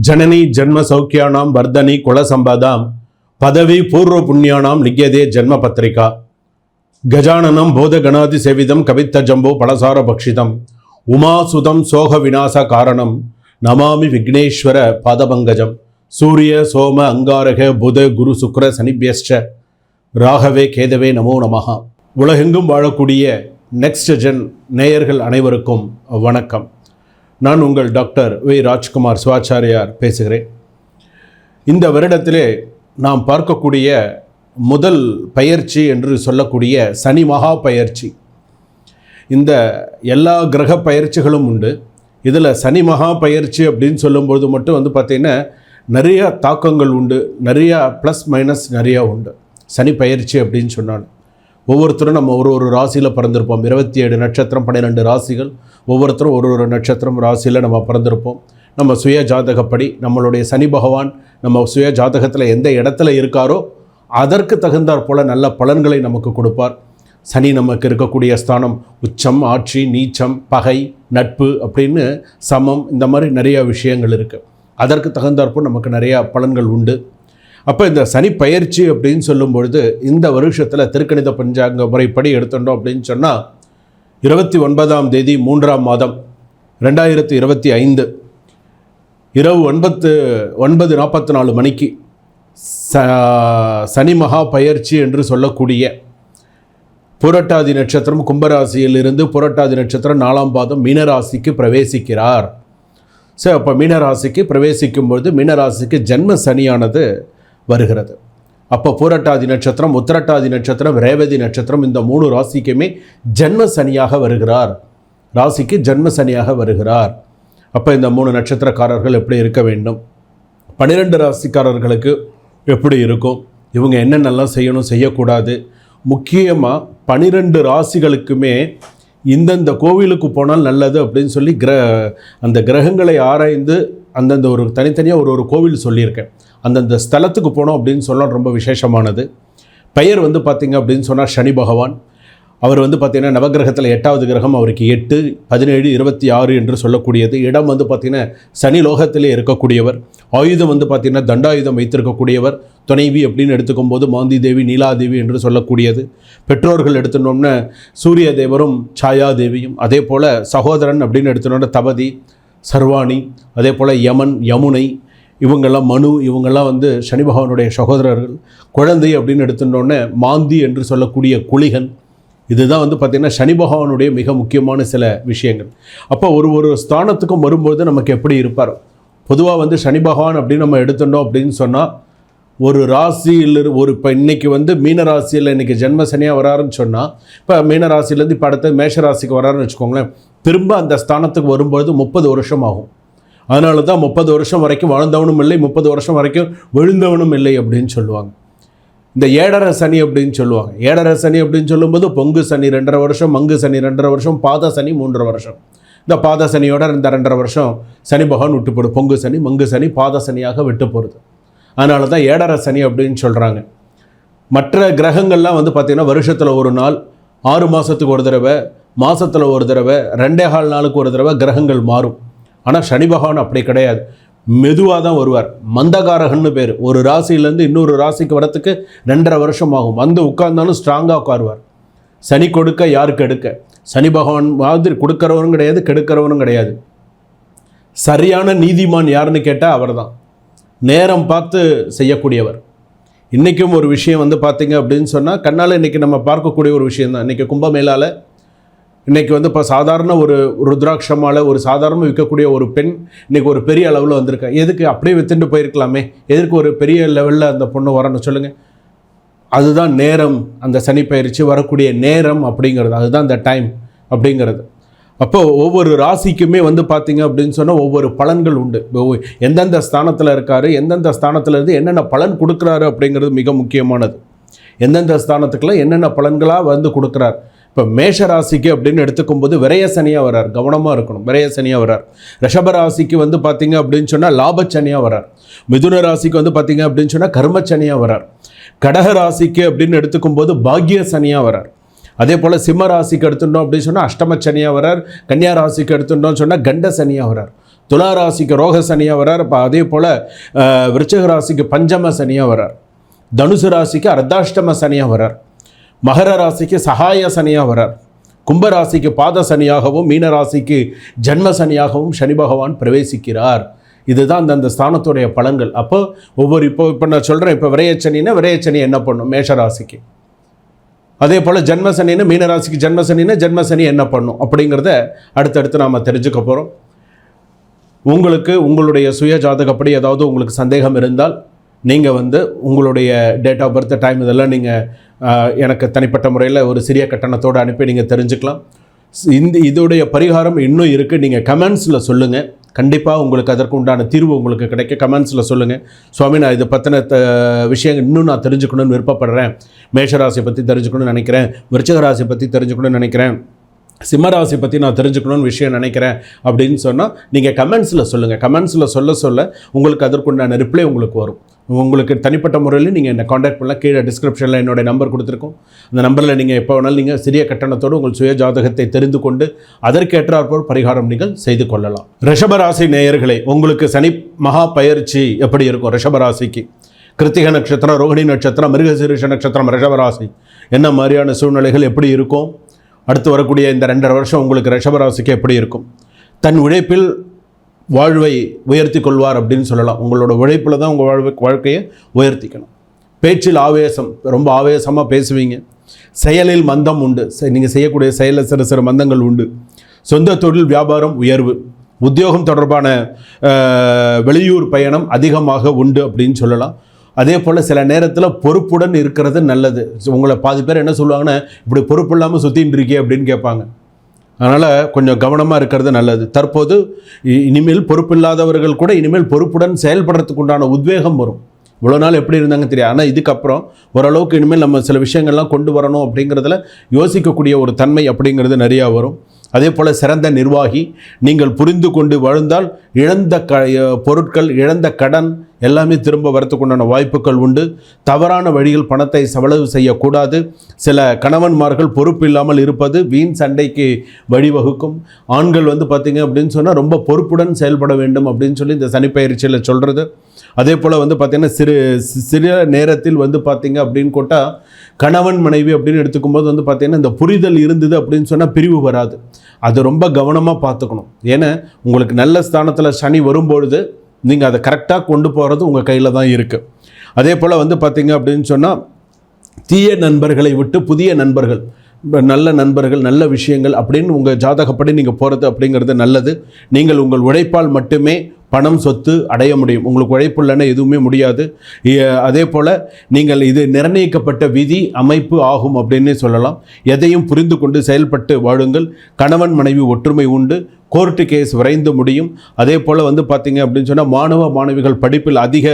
जननी जन्म सौख्यानां वर्धनी कुल संपदां पदवी पूर्व पुण्यानां लिख्यते जन्म पत्रिका गजाननं बोधगणादि सेवितं कवित्त जम्बो पलसार भक्षितं उमासुतं सोह विनाश कारणं नमामि विघ्नेश्वर पादपङ्कजं सूर्य सोम अंगारक बुध गुरु शुक्र शनिभ्यश्च ராகவே கேதவே நமோ நமஹ. உலகெங்கும் வாழக்கூடிய நெக்ஸ்ட் ஜென் நேயர்கள் அனைவருக்கும் வணக்கம். நான் உங்கள் டாக்டர் வி ராஜ்குமார் சிவாச்சாரியார் பேசுகிறேன். இந்த வருடத்திலே நாம் பார்க்கக்கூடிய முதல் பயிற்சி என்று சொல்லக்கூடிய சனி மகா பயிற்சி. இந்த எல்லா கிரக பயிற்சிகளும் உண்டு. இதில் சனி மகா பயிற்சி அப்படின்னு சொல்லும்போது மட்டும் பார்த்திங்கன்னா நிறைய தாக்கங்கள் உண்டு, நிறையா ப்ளஸ் மைனஸ் நிறையா உண்டு. சனி பயிற்சி அப்படின்னு சொன்னாலும் ஒவ்வொருத்தரும் நம்ம ஒரு ராசியில் பிறந்திருப்போம். 27 நட்சத்திரம் 12 ராசிகள், ஒவ்வொருத்தரும் ஒரு நட்சத்திரம் ராசியில் நம்ம பிறந்திருப்போம். நம்ம சுய ஜாதகப்படி நம்மளுடைய சனி பகவான் நம்ம சுய ஜாதகத்தில் எந்த இடத்துல இருக்காரோ அதற்கு தகுந்தாற் போல் நல்ல பலன்களை நமக்கு கொடுப்பார். சனி நமக்கு இருக்கக்கூடிய ஸ்தானம் உச்சம், ஆட்சி, நீச்சம், பகை, நட்பு அப்படின்னு சமம், இந்த மாதிரி நிறையா விஷயங்கள் இருக்குது. அதற்கு தகுந்தாற்போல் நமக்கு நிறையா பலன்கள் உண்டு. அப்போ இந்த சனி பயிற்சி அப்படின்னு சொல்லும்பொழுது இந்த வருஷத்தில் திருக்கணித பஞ்சாங்க முறைப்படி எடுத்துட்டோம் அப்படின்னு சொன்னால் 29ஆம் தேதி 3ஆம் மாதம் 2025 இரவு 9:44 மணிக்கு சனி மகா பயிற்சி என்று சொல்லக்கூடிய புரட்டாதி நட்சத்திரம் கும்பராசியிலிருந்து புரட்டாதி நட்சத்திரம் 4ஆம் பாதம் மீனராசிக்கு பிரவேசிக்கிறார். ஸோ அப்போ மீனராசிக்கு பிரவேசிக்கும்பொழுது மீனராசிக்கு ஜென்ம சனியானது வருகிறது. அப்போ பூரட்டாதி நட்சத்திரம், உத்திரட்டாதி நட்சத்திரம், ரேவதி நட்சத்திரம், இந்த 3 ராசிக்குமே ஜென்ம சனியாக வருகிறார். ராசிக்கு ஜென்ம சனியாக வருகிறார். அப்போ இந்த 3 நட்சத்திரக்காரர்கள் எப்படி இருக்க வேண்டும், 12 ராசிக்காரர்களுக்கு எப்படி இருக்கும், இவங்க என்னென்னலாம் செய்யணும் செய்யக்கூடாது, முக்கியமாக 12 ராசிகளுக்குமே இந்தந்த கோவிலுக்கு போனால் நல்லது அப்படின்னு சொல்லி அந்த கிரகங்களை ஆராய்ந்து அந்தந்த ஒரு தனித்தனியாக ஒரு கோவில் சொல்லியிருக்கேன். அந்தந்த ஸ்தலத்துக்கு போனோம் அப்படின்னு சொன்னால் ரொம்ப விசேஷமானது. பெயர் பார்த்திங்க அப்படின்னு சொன்னால் சனி பகவான். அவர் பார்த்திங்கன்னா நவகிரகத்தில் 8வது கிரகம், அவருக்கு 8, 17, 26 என்று சொல்லக்கூடியது. இடம் பார்த்திங்கன்னா சனி லோகத்திலே இருக்கக்கூடியவர். ஆயுதம் பார்த்திங்கன்னா தண்டாயுதம் வைத்திருக்கக்கூடியவர். துணைவி அப்படின்னு எடுத்துக்கும் போது மாந்தி தேவி, நீலாதேவி என்று சொல்லக்கூடியது. பெற்றோர்கள் எடுத்துனோம்னா சூரிய தேவரும் சாயாதேவியும், அதே போல் சகோதரன் அப்படின்னு எடுத்துனோம்னா தபதி, சர்வாணி, அதே போல் யமன், யமுனை, இவங்கெல்லாம் மனு, இவங்கெல்லாம் சனி பகவானுடைய சகோதரர்கள். குழந்தை அப்படின்னு எடுத்துட்டோன்னே மாந்தி என்று சொல்லக்கூடிய குளிகன். இதுதான் பார்த்திங்கன்னா சனி பகவானுடைய மிக முக்கியமான சில விஷயங்கள். அப்போ ஒரு ஸ்தானத்துக்கும் வரும்போது நமக்கு எப்படி இருப்பார். பொதுவாக சனி பகவான் அப்படின்னு நம்ம எடுத்துட்டோம் அப்படின்னு சொன்னால் ஒரு ராசியில் இப்போ இன்றைக்கி மீன ராசியில் இன்றைக்கி ஜென்ம சனியாக வராருன்னு சொன்னால், இப்போ மீன ராசியிலேருந்து இப்போ அடுத்த மேஷ ராசிக்கு வராருன்னு வச்சுக்கோங்களேன், திரும்ப அந்த ஸ்தானத்துக்கு வரும்பொழுது 30 வருஷம் ஆகும். அதனால தான் 30 வருஷம் வரைக்கும் வாழ்ந்தவனும் இல்லை, 30 வருஷம் வரைக்கும் விழுந்தவனும் இல்லை அப்படின்னு சொல்லுவாங்க. இந்த ஏழரை சனி அப்படின்னு சொல்லுவாங்க. ஏழரை சனி அப்படின்னு சொல்லும்போது பொங்கு சனி 2.5 வருஷம், மங்கு சனி 2.5 வருஷம், பாத சனி 3.5 வருஷம். இந்த பாத சனியோட இந்த 2.5 வருஷம் சனி பகவான் விட்டு போடும். பொங்கு சனி, மங்கு சனி, பாத சனியாக விட்டு போகிறது. அதனால தான் ஏழரை சனி அப்படின்னு சொல்கிறாங்க. மற்ற கிரகங்கள்லாம் பார்த்திங்கன்னா வருஷத்தில் ஒரு நாள், 6 மாதத்துக்கு ஒரு தடவை, மாதத்தில் ஒரு தடவை, 2.25 நாளுக்கு ஒரு தடவை கிரகங்கள் மாறும். ஆனால் சனி பகவான் அப்படி கிடையாது, மெதுவாக தான் வருவார். மந்தகாரகன்னு பேர். ஒரு ராசியிலேருந்து இன்னொரு ராசிக்கு வரத்துக்கு 2.5 வருஷம் ஆகும். உட்கார்ந்தாலும் ஸ்ட்ராங்காக உட்காருவார். சனி கொடுக்க யாருக்கு எடுக்க. சனி பகவான் மாதிரி கொடுக்குறவனும் கிடையாது, கெடுக்கிறவனும் கிடையாது. சரியான நீதிமான் யாருன்னு கேட்டால் அவர் தான். நேரம் பார்த்து செய்யக்கூடியவர். இன்றைக்கும் ஒரு விஷயம் பார்த்திங்க அப்படின்னு சொன்னால் கண்ணால் இன்றைக்கி நம்ம பார்க்கக்கூடிய ஒரு விஷயந்தான். இன்றைக்கி கும்பமேளாவில் இன்றைக்கி இப்போ சாதாரண ஒரு ருத்ராட்சமால் ஒரு சாதாரண விற்கக்கூடிய ஒரு பெண் இன்றைக்கி ஒரு பெரிய அளவில் வந்திருக்கேன். எதுக்கு அப்படியே வித்துட்டு போயிருக்கலாமே, எதற்கு ஒரு பெரிய லெவலில் அந்த பொண்ணு வரணும் சொல்லுங்கள். அதுதான் நேரம். அந்த சனி பயிற்சி வரக்கூடிய நேரம் அப்படிங்கிறது, அதுதான் அந்த டைம் அப்படிங்கிறது. அப்போது ஒவ்வொரு ராசிக்குமே பார்த்திங்க அப்படின்னு சொன்னால் ஒவ்வொரு பலன்கள் உண்டு. எந்தெந்த ஸ்தானத்தில் இருக்கார், எந்தெந்த ஸ்தானத்தில் இருந்து என்னென்ன பலன் கொடுக்குறாரு அப்படிங்கிறது மிக முக்கியமானது. எந்தெந்த ஸ்தானத்துக்குலாம் என்னென்ன கலாக கொடுக்குறார். இப்போ மேஷ ராசிக்கு அப்படின்னு எடுத்துக்கும்போது விரய சனியாக வரார். கவனமாக இருக்கணும், விரய சனியாக வரார். ரிஷப ராசிக்கு பார்த்திங்க அப்படின்னு சொன்னால் லாபச்சனியாக வரார். மிதுன ராசிக்கு பார்த்திங்க அப்படின்னு சொன்னால் கர்மச்சனியாக வரார். கடக ராசிக்கு அப்படின்னு எடுத்துக்கும்போது பாக்ய சனியாக வரார். அதே போல் சிம்ம ராசிக்கு எடுத்துட்டோம் அப்படின்னு சொன்னால் அஷ்டம சனியாக வரார். கன்னியா ராசிக்கு எடுத்துட்டோம்னு சொன்னால் கண்ட சனியாக வரார். துலா ராசிக்கு ரோக சனியாக வர்றார். இப்போ அதே போல் விருச்சிக ராசிக்கு பஞ்சம சனியாக வர்றார். தனுசு ராசிக்கு அர்த்தாஷ்டம சனியாக வர்றார். மகர ராசிக்கு சகாய சனியாக வர்றார். கும்பராசிக்கு பாத சனியாகவும் மீன ராசிக்கு ஜன்ம சனியாகவும் சனி பகவான் பிரவேசிக்கிறார். இதுதான் அந்தந்த ஸ்தானத்துடைய பலன்கள். அப்போ இப்போ நான் சொல்கிறேன், இப்போ விரயச்சனின்னா விரயச்சனி என்ன பண்ணும் மேஷராசிக்கு, அதே போல் ஜன்மசனின்னு மீனராசிக்கு ஜன்மசனின்னா ஜன்மசனி என்ன பண்ணும் அப்படிங்கிறத அடுத்தடுத்து நாம் தெரிஞ்சுக்க போகிறோம். உங்களுக்கு உங்களுடைய சுய ஜாதகப்படி ஏதாவது உங்களுக்கு சந்தேகம் இருந்தால் நீங்கள் உங்களுடைய டேட் ஆஃப் பர்த் டைம் இதெல்லாம் நீங்கள் எனக்கு தனிப்பட்ட முறையில் ஒரு சிறிய கட்டணத்தோடு அனுப்பி நீங்கள் தெரிஞ்சுக்கலாம். இதோடைய பரிகாரம் இன்னும் இருக்குது. நீங்கள் கமெண்ட்ஸில் சொல்லுங்கள். கண்டிப்பாக உங்களுக்கு அதற்கு உண்டான தீர்வு உங்களுக்கு கிடைக்க கமெண்ட்ஸில் சொல்லுங்கள். சுவாமி, நான் இதை பற்றின விஷயங்கள் இன்னும் நான் தெரிஞ்சுக்கணும்னு விருப்பப்படுறேன். மேஷராசியை பற்றி தெரிஞ்சுக்கணும்னு நினைக்கிறேன், விருச்சிக ராசியை பற்றி தெரிஞ்சுக்கணும்னு நினைக்கிறேன், சிம்மராசி பற்றி நான் தெரிஞ்சுக்கணும்னு விஷயம் நினைக்கிறேன் அப்படின்னு சொன்னால் நீங்கள் கமெண்ட்ஸில் சொல்லுங்கள். கமெண்ட்ஸில் சொல்ல உங்களுக்கு அதற்குண்டான ரிப்ளை உங்களுக்கு வரும். உங்களுக்கு தனிப்பட்ட முறையில் நீங்கள் என்னை காண்டாக்ட் பண்ணலாம். கீழே டிஸ்கிரிப்ஷனில் என்னுடைய நம்பர் கொடுத்துருக்கோம். அந்த நம்பரில் நீங்கள் எப்போ வேணாலும் நீங்கள் சிறிய கட்டணத்தோடு உங்கள் சுய ஜாதகத்தை தெரிந்து கொண்டு அதற்கேற்றாற்போல் பரிகாரம் நீங்கள் செய்து கொள்ளலாம். ரிஷபராசி நேயர்களே, உங்களுக்கு சனி மகா பயிற்சி எப்படி இருக்கும்? ரிஷபராசிக்கு கிருத்திகை நட்சத்திரம், ரோகிணி நட்சத்திரம், மிருகசீரிஷ நட்சத்திரம், ரிஷபராசி என்ன மாதிரியான சூழ்நிலைகள் எப்படி இருக்கும்? அடுத்து வரக்கூடிய இந்த 2.5 வருஷம் உங்களுக்கு ரிஷபராசிக்கு எப்படி இருக்கும்? தன் உழைப்பில் வாழ்வை உயர்த்தி கொள்வார் அப்படின்னு சொல்லலாம். உங்களோட உழைப்பில் தான் உங்கள் வாழ்க்கையை உயர்த்திக்கணும். பேச்சில் ஆவேசம், ரொம்ப ஆவேசமாக பேசுவீங்க. செயலில் மந்தம் உண்டு. நீங்கள் செய்யக்கூடிய செயலில் சிறு சிறு மந்தங்கள் உண்டு. சொந்த தொழில் வியாபாரம் உயர்வு. உத்தியோகம் தொடர்பான வெளியூர் பயணம் அதிகமாக உண்டு அப்படின்னு சொல்லலாம். அதே போல் சில நேரத்தில் பொறுப்புடன் இருக்கிறது நல்லது. உங்களை பாதி பேர் என்ன சொல்லுவாங்கன்னா, இப்படி பொறுப்பு இல்லாமல் சுற்றின்னு இருக்கே அப்படின்னு கேட்பாங்க. அதனால் கொஞ்சம் கவனமாக இருக்கிறது நல்லது. தற்போது இனிமேல் பொறுப்பில்லாதவர்கள் கூட இனிமேல் பொறுப்புடன் செயல்படுறதுக்கு உண்டான உத்வேகம் வரும். இவ்வளோ நாள் எப்படி இருந்தாங்க தெரியாது. ஆனால் இதுக்கப்புறம் ஓரளவுக்கு இனிமேல் நம்ம சில விஷயங்கள்லாம் கொண்டு வரணும் அப்படிங்கிறதுல யோசிக்கக்கூடிய ஒரு தன்மை அப்படிங்கிறது நிறையா வரும். அதே போல் சிறந்த நிர்வாகி. நீங்கள் புரிந்து கொண்டு வாழ்ந்தால் இழந்த பொருட்கள், இழந்த கடன் எல்லாமே திரும்ப வரத்துக்குண்டான வாய்ப்புகள் உண்டு. தவறான வழியில் பணத்தை செலவு செய்யக்கூடாது. சில கணவன்மார்கள் பொறுப்பு இல்லாமல் இருப்பது வீண் சண்டைக்கு வழிவகுக்கும். ஆண்கள் பார்த்திங்க அப்படின்னு சொன்னால் ரொம்ப பொறுப்புடன் செயல்பட வேண்டும் அப்படின்னு சொல்லி இந்த சனிப்பயிற்சியில் சொல்கிறது. அதே போல் பார்த்திங்கன்னா சிறு நேரத்தில் பார்த்திங்க அப்படின்னு கொட்டால் கணவன் மனைவி அப்படின்னு எடுத்துக்கும்போது பார்த்திங்கன்னா இந்த புரிதல் இருந்தது அப்படின்னு சொன்னால் பிரிவு வராது. அது ரொம்ப கவனமாக பார்த்துக்கணும். ஏன்னா உங்களுக்கு நல்ல ஸ்தானத்தில் சனி வரும்பொழுது நீங்கள் அதை கரெக்டாக கொண்டு போகிறது உங்கள் கையில் தான் இருக்குது. அதே போல் பார்த்திங்க அப்படின்னு சொன்னால் தீய நண்பர்களை விட்டு புதிய நண்பர்கள், நல்ல நண்பர்கள், நல்ல விஷயங்கள் அப்படின்னு உங்கள் ஜாதகப்படி நீங்கள் போகிறது அப்படிங்கிறது நல்லது. நீங்கள் உங்கள் உழைப்பால் மட்டுமே பணம் சொத்து அடைய முடியும். உங்களுக்கு உழைப்பு இல்லைன்னா எதுவுமே முடியாது. அதே போல் நீங்கள் இது நிர்ணயிக்கப்பட்ட விதி அமைப்பு ஆகும் அப்படின்னு சொல்லலாம். எதையும் புரிந்து கொண்டு செயல்பட்டு வாழுங்கள். கணவன் மனைவி ஒற்றுமை உண்டு. கோர்ட்டு கேஸ் விரைந்து முடியும். அதே போல் பார்த்திங்க அப்படின்னு சொன்னால் மாணவ மாணவிகள் படிப்பில் அதிக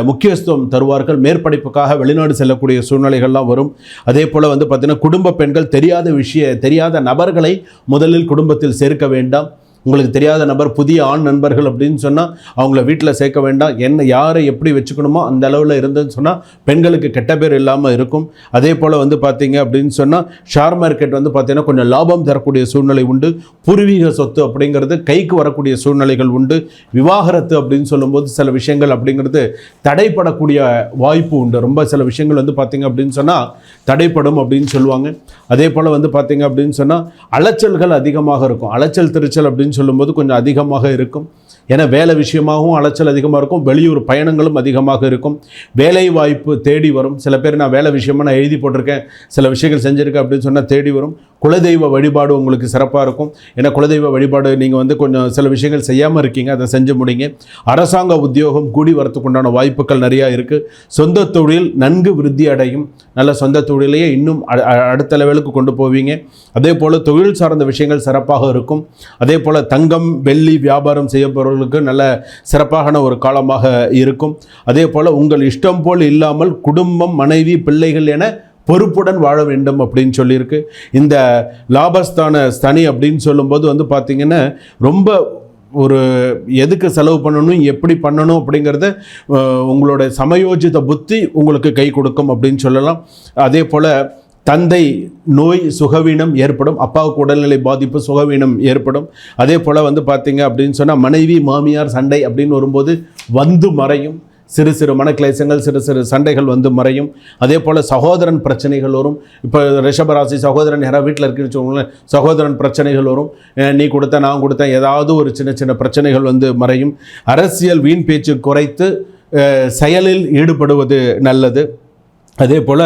முக்கியத்துவம் தருவார்கள். மேற்படிப்புக்காக வெளிநாடு செல்லக்கூடிய சூழ்நிலைகள்லாம் வரும். அதே போல் பார்த்திங்கன்னா குடும்ப பெண்கள் தெரியாத நபர்களை முதலில் குடும்பத்தில் சேர்க்க வேண்டாம். உங்களுக்கு தெரியாத நபர், புதிய ஆண் நண்பர்கள் அப்படின்னு சொன்னால் அவங்கள வீட்டில் சேர்க்க வேண்டாம். யாரை எப்படி வச்சுக்கணுமோ அந்த அளவில் இருந்துன்னு சொன்னால் பெண்களுக்கு கெட்ட பேர் இல்லாமல் இருக்கும். அதே போல் பார்த்தீங்க அப்படின்னு சொன்னால் ஷேர் மார்க்கெட் பார்த்தீங்கன்னா கொஞ்சம் லாபம் தரக்கூடிய சூழ்நிலை உண்டு. பூர்வீக சொத்து அப்படிங்கிறது கைக்கு வரக்கூடிய சூழ்நிலைகள் உண்டு. விவாகரத்து அப்படின்னு சொல்லும்போது சில விஷயங்கள் அப்படிங்கிறது தடைப்படக்கூடிய வாய்ப்பு உண்டு. ரொம்ப சில விஷயங்கள் பார்த்தீங்க அப்படின்னு சொன்னால் தடைப்படும் அப்படின்னு சொல்லுவாங்க. அதே போல் பார்த்தீங்க அப்படின்னு சொன்னால் அலைச்சல்கள் அதிகமாக இருக்கும். அலைச்சல் திருச்சல் அப்படின்னு சொல்லும்போது கொஞ்சம் அதிகமாக இருக்கும். ஏன்னா வேலை விஷயமாகவும் அலைச்சல் அதிகமாக இருக்கும். வெளியூர் பயணங்களும் அதிகமாக இருக்கும். வேலை வாய்ப்பு தேடி வரும். சில பேர் நான் வேலை விஷயமாக நான் எழுதி போட்டிருக்கேன், சில விஷயங்கள் செஞ்சுருக்கேன் அப்படின்னு சொன்னால் தேடி வரும். குலதெய்வ வழிபாடு உங்களுக்கு சிறப்பாக இருக்கும். ஏன்னா குலதெய்வ வழிபாடு நீங்கள் கொஞ்சம் சில விஷயங்கள் செய்யாமல் இருக்கீங்க, அதை செஞ்சு முடிங்க. அரசாங்க உத்தியோகம் கூடி வரத்துக்குண்டான வாய்ப்புகள் நிறையா இருக்குது. சொந்த தொழில் நன்கு விருத்தி அடையும். நல்ல சொந்த தொழிலையே இன்னும் அடுத்த லெவலுக்கு கொண்டு போவீங்க. அதே போல் தொழில் சார்ந்த விஷயங்கள் சிறப்பாக இருக்கும். அதே போல் தங்கம் வெள்ளி வியாபாரம் செய்யப்படுறவர்களுக்கு நல்ல சிறப்பான ஒரு காலமாக இருக்கும். அதே போல் உங்கள் இஷ்டம் போல் இல்லாமல் குடும்பம், மனைவி, பிள்ளைகள் என பொறுப்புடன் வாழ வேண்டும் அப்படின்னு சொல்லியிருக்கு. இந்த லாபஸ்தான சனி அப்படின்னு சொல்லும்போது பார்த்திங்கன்னா ரொம்ப ஒரு எதுக்கு செலவு பண்ணணும், எப்படி பண்ணணும் அப்படிங்கிறத உங்களோட சமயோஜித புத்தி உங்களுக்கு கை கொடுக்கும் அப்படின்னு சொல்லலாம். அதே போல் தந்தை நோய் சுகவீனம் ஏற்படும், அப்பாவுக்கு உடல்நிலை பாதிப்பு சுகவீனம் ஏற்படும். அதே போல் வந்து பார்த்தீங்க அப்படின்னு சொன்னால் மனைவி மாமியார் சண்டை அப்படின்னு வரும்போது வந்து மறையும். சிறு சிறு மனக்லேசங்கள், சிறு சிறு சண்டைகள் வந்து மறையும். அதே போல் சகோதரன் பிரச்சனைகள் வரும். இப்போ ரிஷபராசி சகோதரன் யாராவது வீட்டில் இருக்குன்னு வச்சுக்கோங்களேன், சகோதரன் பிரச்சனைகள் வரும். நீ கொடுத்த நான் கொடுத்தேன், ஏதாவது ஒரு சின்ன சின்ன பிரச்சனைகள் வந்து மறையும். அரசியல் வீண் பேச்சு குறைத்து செயலில் ஈடுபடுவது நல்லது. அதே போல்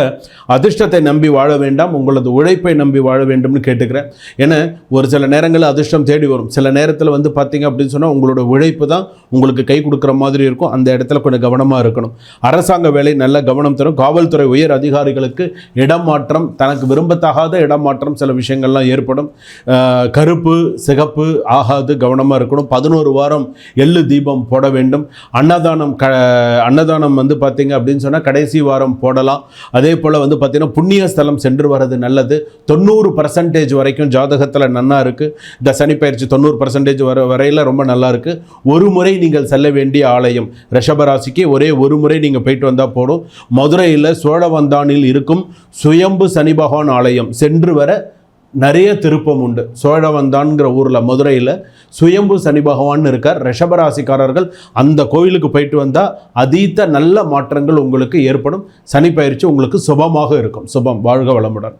அதிர்ஷ்டத்தை நம்பி வாழ வேண்டாம், உங்களது உழைப்பை நம்பி வாழ வேண்டும்னு கேட்டுக்கிறேன். ஏன்னா ஒரு சில நேரங்களில் அதிர்ஷ்டம் தேடி வரும், சில நேரத்தில் வந்து பார்த்தீங்க அப்படின்னு சொன்னால் உங்களோட உழைப்பு தான் உங்களுக்கு கை கொடுக்குற மாதிரி இருக்கும். அந்த இடத்துல கொஞ்சம் கவனமாக இருக்கணும். அரசாங்க வேலை நல்ல கவனம் தரும். காவல்துறை உயர் அதிகாரிகளுக்கு இடமாற்றம், தனக்கு விரும்பத்தகாத இடமாற்றம் சில விஷயங்கள்லாம் ஏற்படும். கருப்பு சிகப்பு ஆகாது, கவனமாக இருக்கணும். 11 வாரம் எள்ளு தீபம் போட வேண்டும். அன்னதானம் வந்து பார்த்தீங்க அப்படின்னு சொன்னால் கடைசி வாரம் போடலாம். அதே போல் வந்து பார்த்தீங்கன்னா புண்ணிய ஸ்தலம் சென்று வர்றது நல்லது. 90% வரைக்கும் ஜாதகத்தில் நன்னா இருக்குது. இந்த சனி பயிற்சி 90% வரையில் ரொம்ப நல்லா இருக்குது. ஒரு முறை நீங்கள் செல்ல வேண்டிய ஆலயம் ரிஷபராசிக்கு ஒரே ஒரு முறை நீங்கள் போயிட்டு வந்தால் போடும். மதுரையில் சோழவந்தானில் இருக்கும் சுயம்பு சனி பகவான் ஆலயம் சென்று வர நிறைய திருப்பம் உண்டு. சோழவந்தான்கிற ஊரில் மதுரையில் சுயம்பு சனி பகவான் இருக்கார். ரிஷபராசிக்காரர்கள் அந்த கோயிலுக்கு போயிட்டு வந்தால் அதீத நல்ல மாற்றங்கள் உங்களுக்கு ஏற்படும். சனி பயிற்சி உங்களுக்கு சுபமாக இருக்கும். சுபம். வாழ்க வளமுடன்.